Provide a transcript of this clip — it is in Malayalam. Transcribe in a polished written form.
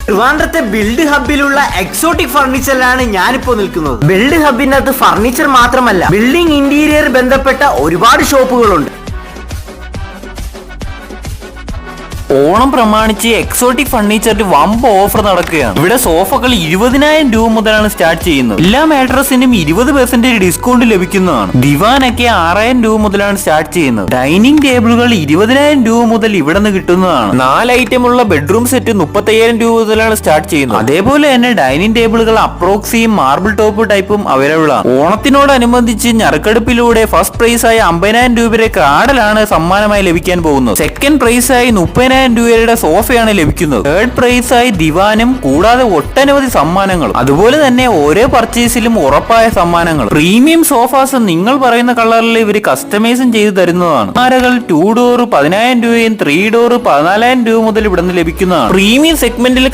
ട്രിവാൻഡ്രത്തെ ബിൽഡ് ഹബിലുള്ള എക്സോട്ടിക് ഫർണിച്ചറിലാണ് ഞാനിപ്പോ നിൽക്കുന്നത്. ബിൽഡ് ഹബിനകത്ത് ഫർണിച്ചർ മാത്രമല്ല, ബിൽഡിംഗ് ഇന്റീരിയർ ബന്ധപ്പെട്ട ഒരുപാട് ഷോപ്പുകളുണ്ട്. ഓണം പ്രമാണിച്ച് എക്സോട്ടിക് ഫർണിച്ചറിൽ വമ്പ ഓഫർ നടക്കുകയാണ്. ഇവിടെ സോഫകൾ 20,000 രൂപ മുതലാണ് സ്റ്റാർട്ട് ചെയ്യുന്നത്. എല്ലാ മാട്രസിനും 20% ഡിസ്കൗണ്ട് ലഭിക്കുന്നതാണ്. ദിവാനൊക്കെ 6,000 രൂപ മുതലാണ് സ്റ്റാർട്ട് ചെയ്യുന്നത്. ഡൈനിങ് ടേബിളുകൾ 20,000 രൂപ മുതൽ ഇവിടെ നിന്ന് കിട്ടുന്നതാണ്. 4 ഐറ്റം ഉള്ള ബെഡ്റൂം സെറ്റ് 30,000 രൂപ മുതലാണ് സ്റ്റാർട്ട് ചെയ്യുന്നത്. അതേപോലെ തന്നെ ഡൈനിങ് ടേബിളുകൾ അപ്രോക്സിയും മാർബിൾ ടോപ്പ് ടൈപ്പും അവൈലബിൾ ആണ്. ഓണത്തിനോടനുബന്ധിച്ച് ഞറുക്കെടുപ്പിലൂടെ ഫസ്റ്റ് പ്രൈസായി 50,000 രൂപയുടെ കാർഡിലാണ് സമ്മാനമായി ലഭിക്കാൻ പോകുന്നത്. സെക്കൻഡ് പ്രൈസായി 30,000 രൂപയുടെ സോഫയാണ് ലഭിക്കുന്നത്. തേർഡ് പ്രൈസായി ദിവാനും കൂടാതെ ഒട്ടനവധി സമ്മാനങ്ങളും. അതുപോലെ തന്നെ ഓരോ പർച്ചേസിലും ഉറപ്പായ സമ്മാനങ്ങൾ. പ്രീമിയം സോഫാസ് നിങ്ങൾ പറയുന്ന കളറിൽ ഇവർ കസ്റ്റമൈസും ചെയ്തു തരുന്നതാണ്. അലമാരകൾ 2 ഡോർ 10,000 രൂപയും 3 ഡോർ 14,000 രൂപ മുതൽ ഇവിടെ നിന്ന് ലഭിക്കുന്നതാണ്. പ്രീമിയം സെഗ്മെന്റിൽ